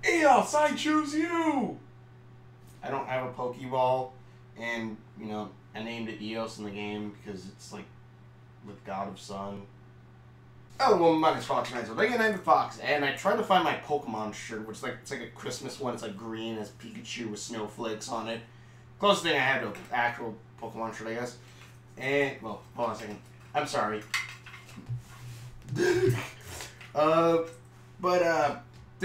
Eos, I choose you! I don't have a Pokeball, and, you know, I named it Eos in the game because it's like with God of Sun. Oh, well, my name is Fox, and I'm named Fox, and I tried to find my Pokemon shirt, which is like, it's like a Christmas one. It's like green, as Pikachu with snowflakes on it. Closest thing I had to an actual Pokemon shirt, I guess. And, well, hold on a second. I'm sorry. This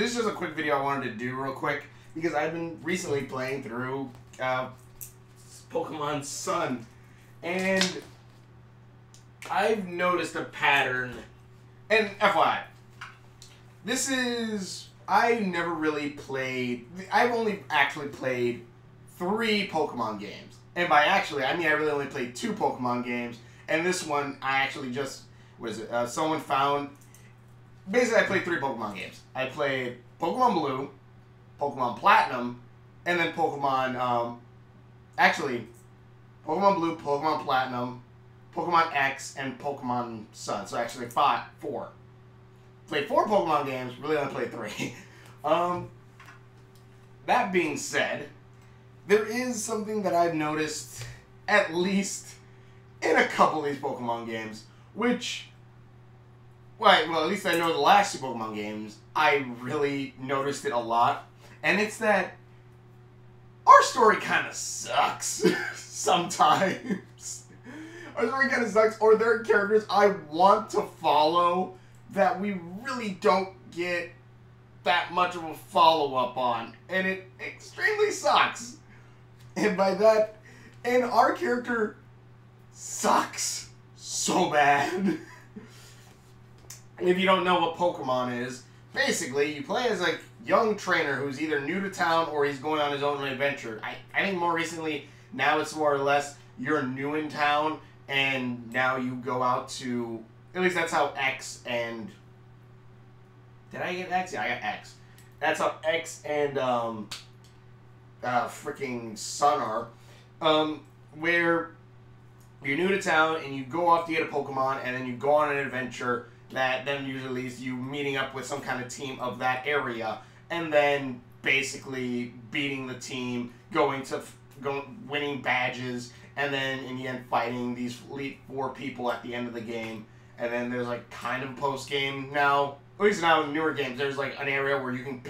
is just a quick video I wanted to do real quick, because I've been recently playing through Pokemon Sun, and I've noticed a pattern. And FYI, I've never really played, I've only actually played 3 Pokemon games. And by actually, I mean I really only played 2 Pokemon games, and this one I actually just, someone found, basically I played 3 Pokemon games. I played Pokemon Blue, Pokemon Platinum, and then Pokemon Blue, Pokemon Platinum, Pokemon X, and Pokemon Sun. So actually 4. Played 4 Pokemon games, really only played 3. That being said, there is something that I've noticed, at least in a couple of these Pokemon games, which, well, at least I know the last 2 Pokemon games, I really noticed it a lot. And it's that our story kind of sucks sometimes. Our story kind of sucks, or there are characters I want to follow that we really don't get that much of a follow-up on. And it extremely sucks. And by that, and our character sucks so bad. And if you don't know what Pokemon is, basically you play as a young trainer who's either new to town or he's going on his own adventure. I think more recently, now it's more or less you're new in town and now you go out to, at least that's how X and, did I get X? Yeah, I got X. That's how X and freaking Sun are, where you're new to town and you go off to get a Pokemon and then you go on an adventure that then usually leads you meeting up with some kind of team of that area and then basically beating the team, winning badges, and then in the end fighting these Elite 4 people at the end of the game. And then there's like kind of a post-game now, at least now in newer games, there's like an area where you can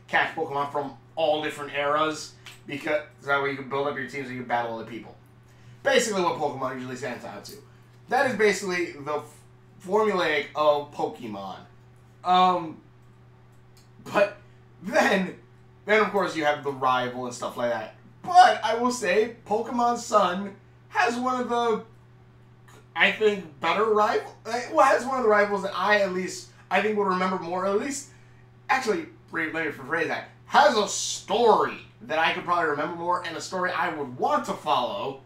catch Pokemon from all different eras, because that way you can build up your team so you can battle other people. Basically what Pokemon usually stands out to. That is basically the formulaic of Pokemon. But then of course you have the rival and stuff like that. But I will say Pokemon Sun has one of the, I think, better rivals. Well, has one of the rivals that I think will remember more. At least, actually, let me rephrase that. Has a story that I could probably remember more, and a story I would want to follow.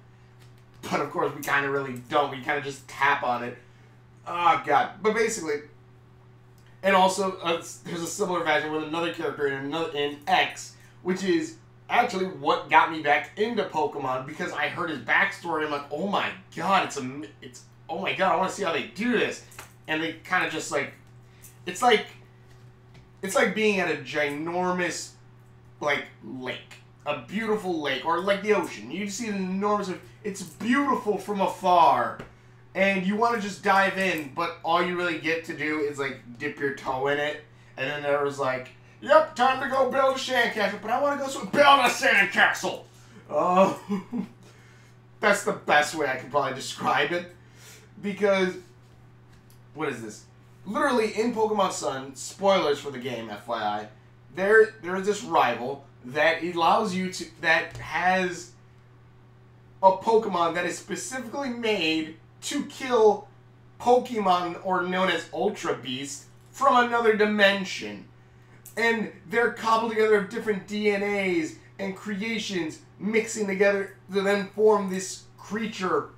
But of course, we kind of really don't. We kind of just tap on it. Oh god! But basically, and also there's a similar version with another character in X, which is actually what got me back into Pokemon, because I heard his backstory. I'm like, oh my god, it's oh my god, I want to see how they do this. And they kind of just like, it's like being at a ginormous like lake, a beautiful lake, or like the ocean. You see an enormous, it's beautiful from afar. And you want to just dive in, but all you really get to do is, like, dip your toe in it. And then there was like, yep, time to go build a sandcastle, but I want to go build a sandcastle! That's the best way I can probably describe it. Because, what is this? Literally, in Pokemon Sun, spoilers for the game, FYI, there is this rival that allows you to, that has a Pokemon that is specifically made to kill Pokemon, or known as Ultra Beast, from another dimension. And they're cobbled together of different DNAs and creations mixing together to then form this creature.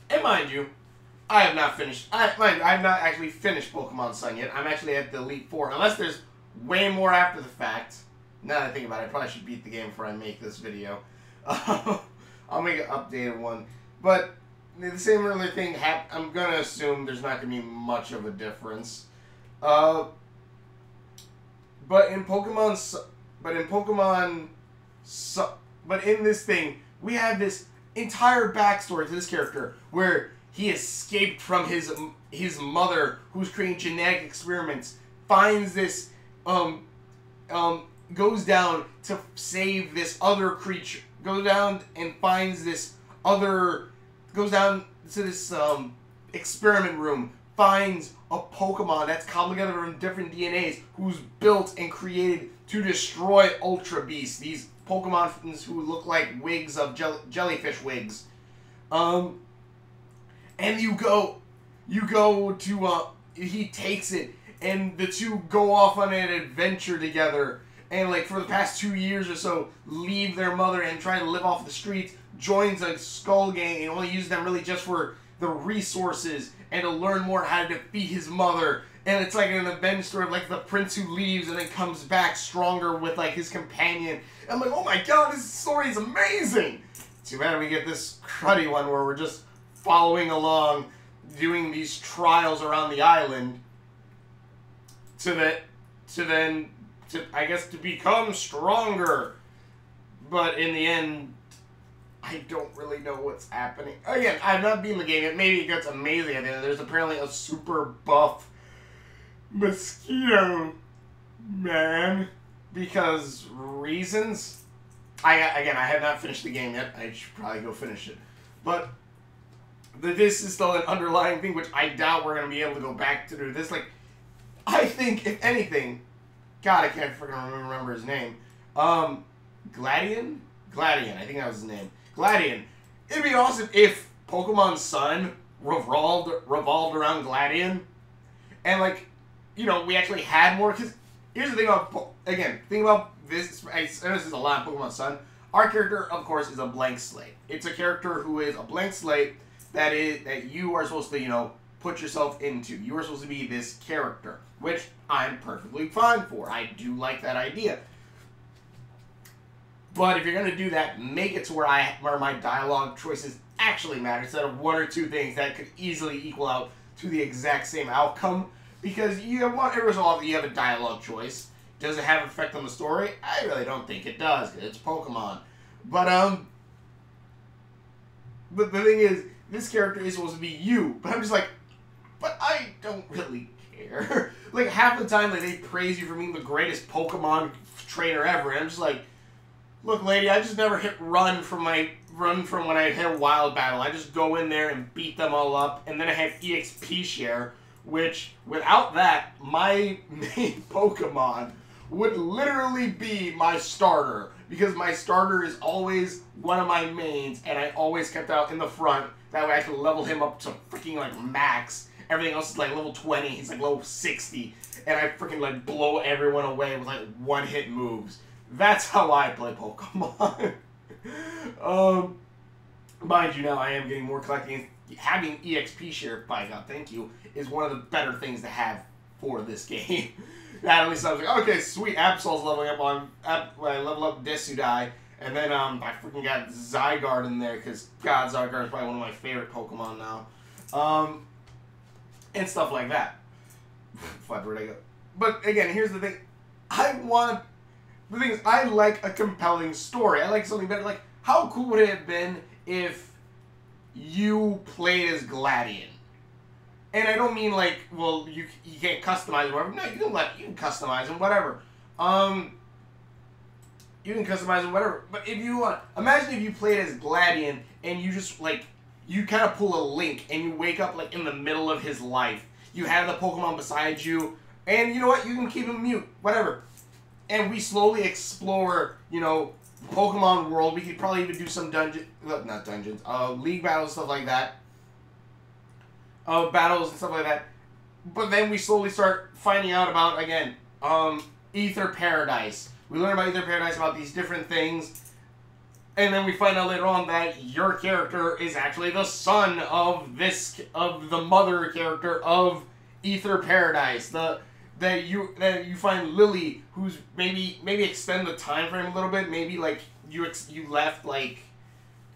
And mind you, I have not finished, I have not actually finished Pokemon Sun yet. I'm actually at the Elite 4, unless there's way more after the fact. Now that I think about it, I probably should beat the game before I make this video. I'll make an updated one. But the same earlier thing I'm going to assume there's not going to be much of a difference. but in this thing, we have this entire backstory to this character where he escaped from his mother, who's creating genetic experiments, finds this, goes down to save this other creature, goes down and finds this other, goes down to this, experiment room, finds a Pokemon that's cobbled together from different DNAs, who's built and created to destroy Ultra Beasts, these Pokemon who look like wigs of jellyfish wigs. And you go to, he takes it, and the two go off on an adventure together, and like for the past 2 years or so, leave their mother and try to live off the streets, joins a skull gang, and only uses them really just for the resources, and to learn more how to defeat his mother. And it's like an adventure story of like the prince who leaves and then comes back stronger with like his companion. And I'm like, oh my god, this story is amazing! Too bad we get this cruddy one where we're just following along, doing these trials around the island to I guess to become stronger. But in the end, I don't really know what's happening. Again, I've not beaten the game yet. Maybe it gets amazing at the end. There's apparently a super buff mosquito man because reasons. I have not finished the game yet. I should probably go finish it. But this is still an underlying thing, which I doubt we're going to be able to go back to do this. Like, I think, if anything, God, I can't freaking remember his name. Gladian, I think that was his name. Gladian. It'd be awesome if Pokemon Sun revolved around Gladian. And, like, you know, we actually had more. Because here's the thing about, this. I know this is a lot of Pokemon Sun. Our character, of course, is a blank slate. It's a character who is a blank slate that you are supposed to, you know, put yourself into. You are supposed to be this character, which I'm perfectly fine for. I do like that idea. But if you're going to do that, make it to where my dialogue choices actually matter, instead of one or two things that could easily equal out to the exact same outcome. Because every so often you have a dialogue choice. Does it have an effect on the story? I really don't think it does, because it's Pokemon. But the thing is, this character is supposed to be you. But I'm just like, but I don't really care. Like, half the time, like, they praise you for being the greatest Pokemon trainer ever. And I'm just like, look, lady, I just never hit run from when I hit a wild battle. I just go in there and beat them all up. And then I have EXP share, which, without that, my main Pokemon would literally be my starter, because my starter is always one of my mains, and I always kept out in the front. That way I could level him up to freaking, like, max. Everything else is, like, level 20. He's, like, level 60. And I freaking, like, blow everyone away with, like, one-hit moves. That's how I play Pokemon. Mind you, now I am getting more collecting. Having EXP share, by God, thank you, is one of the better things to have for this game. At least I was like, okay, sweet, Absol's leveling up on, I level up Desudai, and then I freaking got Zygarde in there, because, God, Zygarde is probably one of my favorite Pokemon now. And stuff like that. Fuck, where'd I go? But, again, here's the thing. The thing is, I like a compelling story. I like something better. Like, how cool would it have been if you played as Gladian? And I don't mean like, well, you can't customize him, whatever. No, you can customize him, whatever. You can customize him, whatever. But if you imagine if you played as Gladian and you just like you kind of pull a Link and you wake up like in the middle of his life. You have the Pokemon beside you, and you know what? You can keep him mute, whatever. And we slowly explore, you know, Pokemon world. We could probably even do some league battles, stuff like that. Battles and stuff like that. But then we slowly start finding out about, again, Ether Paradise. We learn about Ether Paradise, about these different things. And then we find out later on that your character is actually the son of the mother character of Ether Paradise. That you find Lily, who's maybe extend the time frame a little bit. Maybe like you left like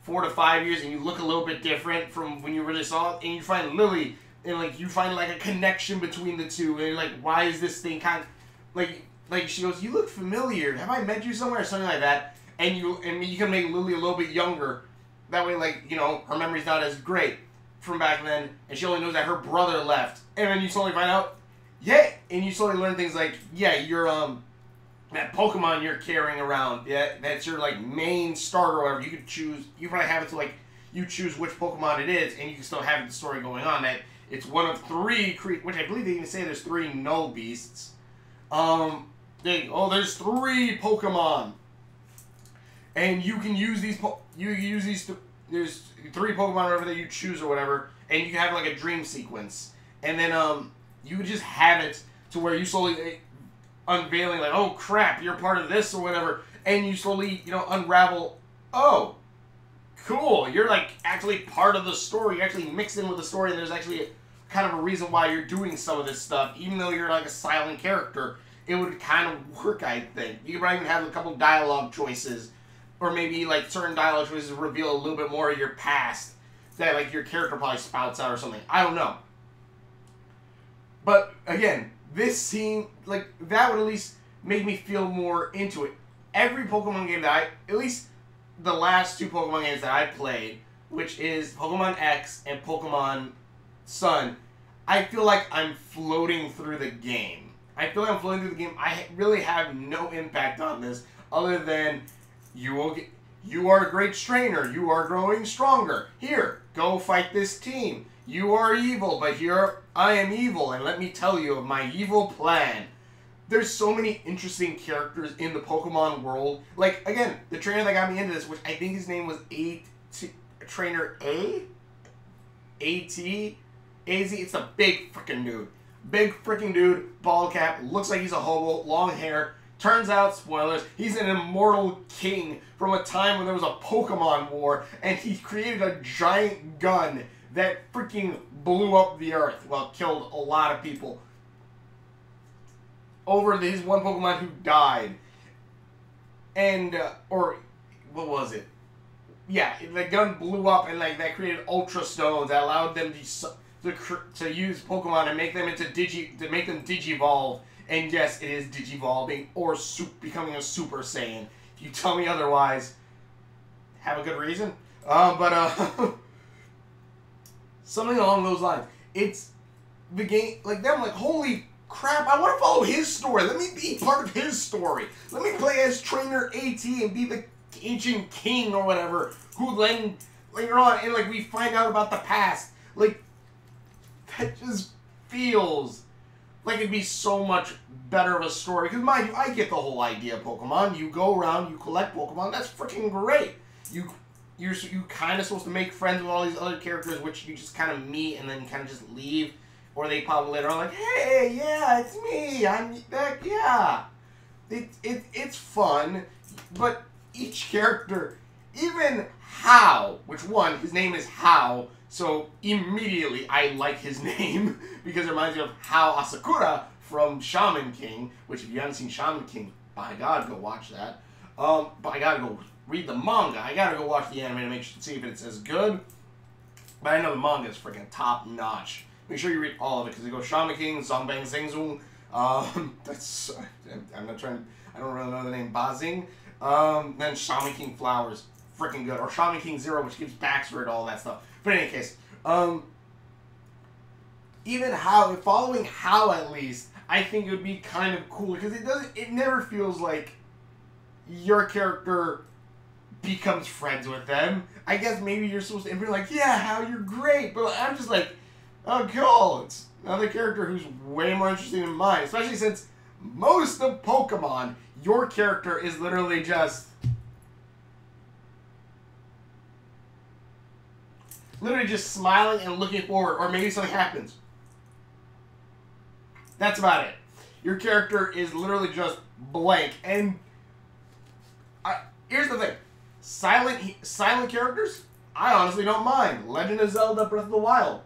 4 to 5 years, and you look a little bit different from when you really saw it. And you find Lily, and like you find like a connection between the two. And you're like, why is this thing kind of like like, she goes, "You look familiar. Have I met you somewhere?" Or something like that. And you can make Lily a little bit younger. That way, like, you know, her memory's not as great from back then. And she only knows that her brother left. And then you slowly find out, yeah. And you slowly learn things like, yeah, you're, that Pokemon you're carrying around, yeah, that's your, like, main starter or whatever. You could choose, you probably have it to, like, you choose which Pokemon it is, and you can still have the story going on. That it's one of 3, which I believe they even say there's 3 null beasts. There's 3 Pokemon. And you can use these, there's 3 Pokemon or whatever that you choose or whatever, and you can have like a dream sequence. And then you can just have it to where you slowly unveiling like, oh crap, you're part of this or whatever, and you slowly, you know, unravel, oh, cool, you're like actually part of the story, you're actually mixed in with the story, and there's actually kind of a reason why you're doing some of this stuff, even though you're like a silent character. It would kind of work, I think. You could probably even have a couple dialogue choices, or maybe like certain dialogue choices reveal a little bit more of your past that like your character probably spouts out or something. I don't know. But again, this scene, like, that would at least make me feel more into it. Every Pokemon game that at least the last 2 Pokemon games that I played, which is Pokemon X and Pokemon Sun, I feel like I'm floating through the game. I feel like I'm floating through the game. I really have no impact on this other than you are a great trainer. You are growing stronger. Here, go fight this team. You are evil, but here I am evil, and let me tell you of my evil plan. There's so many interesting characters in the Pokemon world. Like, again, the trainer that got me into this, which I think his name was Trainer A? A-T? A-Z? It's a big freaking dude. Big freaking dude, bald cap, looks like he's a hobo, long hair. Turns out, spoilers, he's an immortal king from a time when there was a Pokemon war, and he created a giant gun that freaking blew up the earth. Well, killed a lot of people. Over his one Pokemon who died. And, or, what was it? Yeah, the gun blew up, and like that created Ultra Stones that allowed them to use Pokemon and make them into Digivolve. And yes, it is Digivolving or becoming a Super Saiyan. If you tell me otherwise, have a good reason. Something along those lines. It's the game, like them, like, holy crap, I want to follow his story. Let me be part of his story. Let me play as Trainer AT and be the ancient king or whatever, who then, later on, and like we find out about the past. Like, that just feels like it'd be so much better of a story. Because mind you, I get the whole idea of Pokemon. You go around, you collect Pokemon, that's freaking great. You're kind of supposed to make friends with all these other characters, which you just kind of meet and then kind of just leave. Or they pop later on like, hey, yeah, it's me, I'm back, yeah. It's fun, but each character, even How, which one, his name is How, so immediately I like his name, because it reminds me of How Asakura from Shaman King, which if you haven't seen Shaman King, by God, go watch that. But I gotta go read the manga. I gotta go watch the anime to make sure, see if it's as good. But I know the manga is freaking top notch. Make sure you read all of it, because it goes Shaman King, Zongbang Zingzung. I'm not trying. I don't really know the name. Bazing. Then Shaman King Flowers, freaking good. Or Shaman King Zero, which gives backstory to all that stuff. But in any case, even How, following How at least, I think it would be kind of cool, because it never feels like your character becomes friends with them. I guess maybe you're supposed to be like, yeah, How, you're great, but I'm just like, oh, cool, it's another character who's way more interesting than mine, especially since most of Pokemon, your character is literally just smiling and looking forward, or maybe something happens. That's about it. Your character is literally just blank. And here's the thing. Silent characters, I honestly don't mind. Legend of Zelda Breath of the Wild.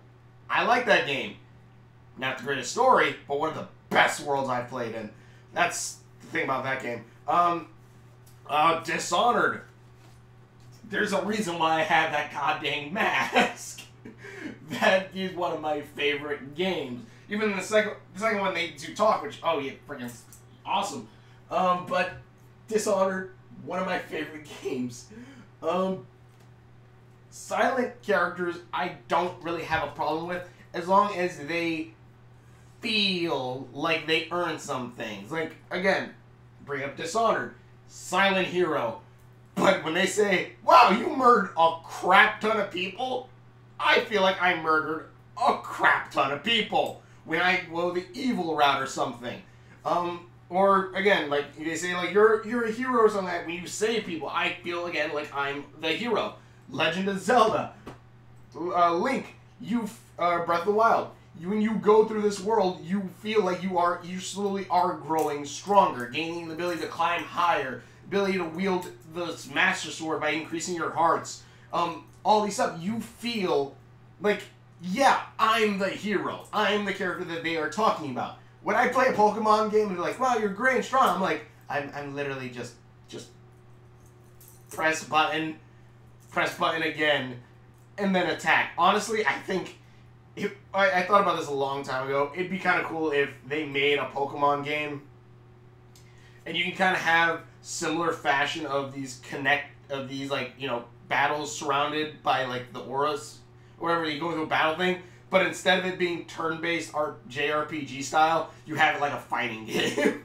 I like that game. Not the greatest story, but one of the best worlds I've played in. That's the thing about that game. Dishonored. There's a reason why I have that goddamn mask. That is one of my favorite games. Even in the second one they do talk, which, oh yeah, freaking awesome. But Dishonored, one of my favorite games. Silent characters, I don't really have a problem with, as long as they feel like they earn some things. Like, again, bring up Dishonored. Silent hero. But when they say, wow, you murdered a crap ton of people, I feel like I murdered a crap ton of people when I go the evil route or something. Or, again, like, they say, like, you're a hero or something. Like, when you save people, I feel, again, like I'm the hero. Legend of Zelda. Link. Breath of the Wild. When you go through this world, you feel like you slowly are growing stronger, gaining the ability to climb higher, ability to wield the Master Sword by increasing your hearts. All these stuff, you feel like, yeah, I'm the hero. I'm the character that they are talking about. When I play a Pokemon game and they're like, wow, you're great and strong, I'm like, I'm literally just press button again, and then attack. Honestly, I think, I thought about this a long time ago. It'd be kind of cool if they made a Pokemon game, and you can kind of have similar fashion of these like, you know, battles surrounded by, like, the auras, or whatever, you go through a battle thing. But instead of it being turn-based JRPG style, you have it like a fighting game.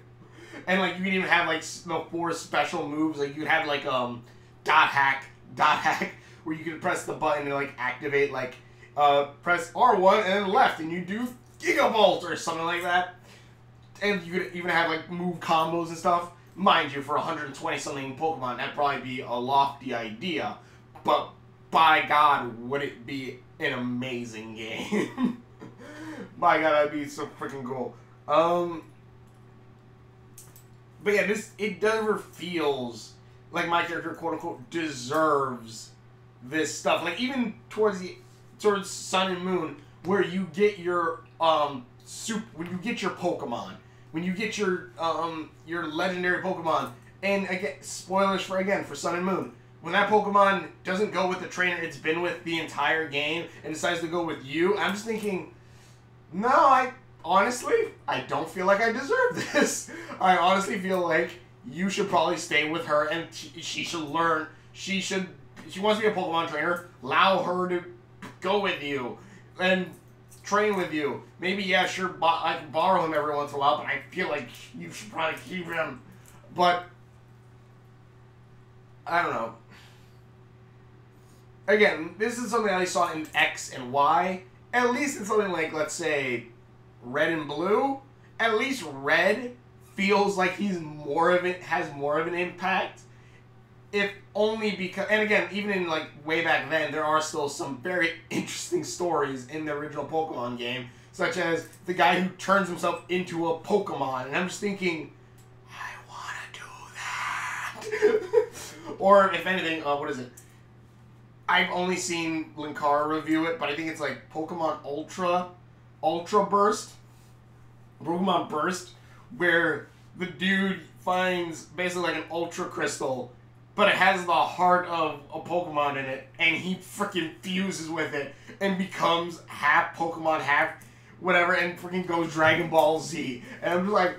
And, like, you can even have, like, the 4 special moves. Like, you'd have, like, dot hack, where you can press the button and, like, activate, like, press R1 and then left, and you do Gigavolt or something like that. And you could even have, like, move combos and stuff. Mind you, for 120-something Pokemon, that'd probably be a lofty idea. But, by God, would it be an amazing game. My God, that'd be so freaking cool. But yeah, it never feels like my character, quote unquote, deserves this stuff. Like, even towards Sun and Moon, where you get your when you get your Pokemon, when you get your legendary Pokemon, and again, spoilers for Sun and Moon. When that Pokemon doesn't go with the trainer it's been with the entire game and decides to go with you, I'm just thinking, no, honestly, I don't feel like I deserve this. I honestly feel like you should probably stay with her, and she should learn. She wants to be a Pokemon trainer. Allow her to go with you and train with you. Maybe, yeah, sure, I can borrow him every once in a while, but I feel like you should probably keep him. But I don't know. Again, this is something I saw in X and Y. At least in something like, let's say, Red and Blue. At least Red feels like has more of an impact. If only because, and again, even in, like, way back then, there are still some very interesting stories in the original Pokemon game, such as the guy who turns himself into a Pokemon, and I'm just thinking, I want to do that. Or, if anything, what is it? I've only seen Linkara review it, but I think it's like Pokemon Ultra Burst, Pokemon Burst, where the dude finds basically like an Ultra Crystal, but it has the heart of a Pokemon in it, and he freaking fuses with it and becomes half Pokemon, half whatever, and freaking goes Dragon Ball Z. And I'm just like,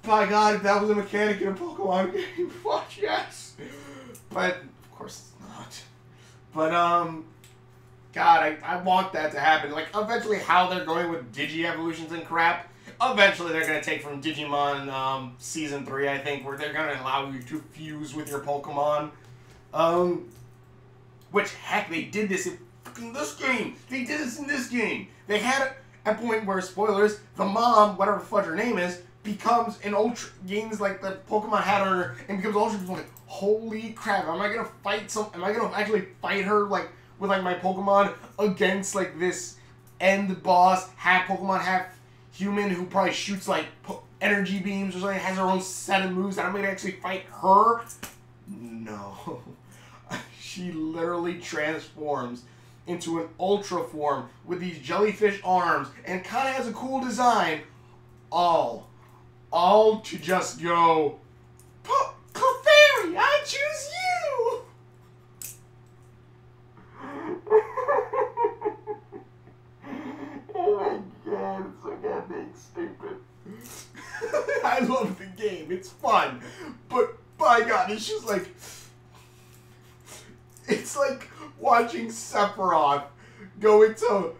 by God, if that was a mechanic in a Pokemon game, fuck yes. But of course it's not. But God, I want that to happen. Like, eventually, how they're going with Digi-evolutions and crap, eventually they're going to take from Digimon Season 3, I think, where they're going to allow you to fuse with your Pokemon. Which, heck, they did this in fucking this game. They did this in this game. They had a point where, spoilers, the mom, whatever the fuck her name is, becomes an Ultra, gains, like, the Pokemon hat on her, and becomes Ultra. Like, holy crap, am I going to fight am I going to actually fight her, like, with, like, my Pokemon against, like, this end boss, half Pokemon, half human, who probably shoots, like, energy beams or something, has her own set of moves, and I'm going to actually fight her? No. She literally transforms into an Ultra form with these jellyfish arms, and kind of has a cool design, all to just go, Clefairy, I choose you! Oh my God, it's so goddamn stupid. I love the game. It's fun. But by God, it's just like, it's like watching Sephiroth go into,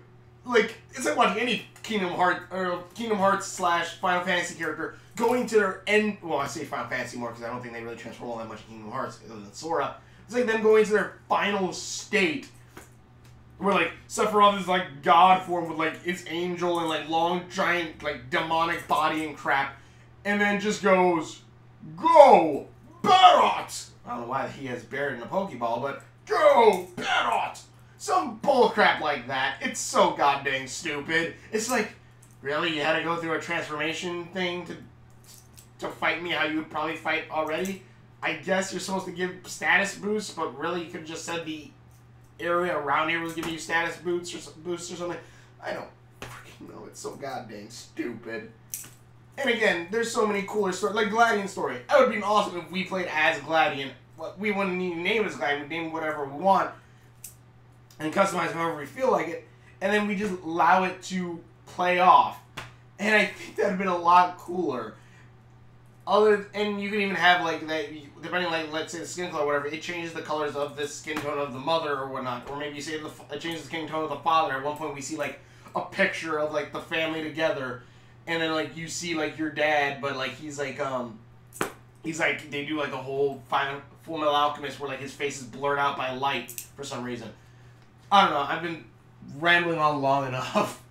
like, it's like watching any Kingdom Hearts slash Final Fantasy character going to their end. Well, I say Final Fantasy more because I don't think they really transform all that much in Kingdom Hearts other than Sora. It's like them going to their final state, where like Sephiroth is like God form with like its angel and like long giant like demonic body and crap, and then just goes, "Go, Barrett!" I don't know why he has Barrett in a Pokeball, but go, Barrett! Some bullcrap like that. It's so goddamn stupid. It's like, really? You had to go through a transformation thing to fight me how you would probably fight already? I guess you're supposed to give status boosts, but really you could have just said the area around here was giving you status boosts or something. I don't freaking know. It's so goddamn stupid. And again, there's so many cooler stories. Like Gladian story. It would be awesome if we played as Gladian. We wouldn't need to name it as Gladian. We'd name whatever we want and customize however we feel like it. And then we just allow it to play off. And I think that would have been a lot cooler. And you can even have like that, depending like let's say the skin color or whatever, it changes the colors of the skin tone of the mother or whatnot, or maybe you say it changes the skin tone of the father. At one point we see like a picture of like the family together, and then like you see like your dad, but like he's like they do like a whole Full Metal Alchemist where like his face is blurred out by light for some reason. I don't know. I've been rambling on long enough.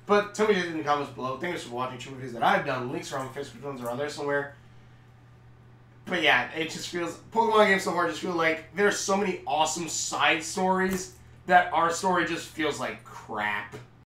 But tell me in the comments below. Thanks for watching 2 videos that I've done. Links are on my Facebook ones or on there somewhere. But yeah, it just feels... Pokemon games so hard just feel like there's so many awesome side stories that our story just feels like crap.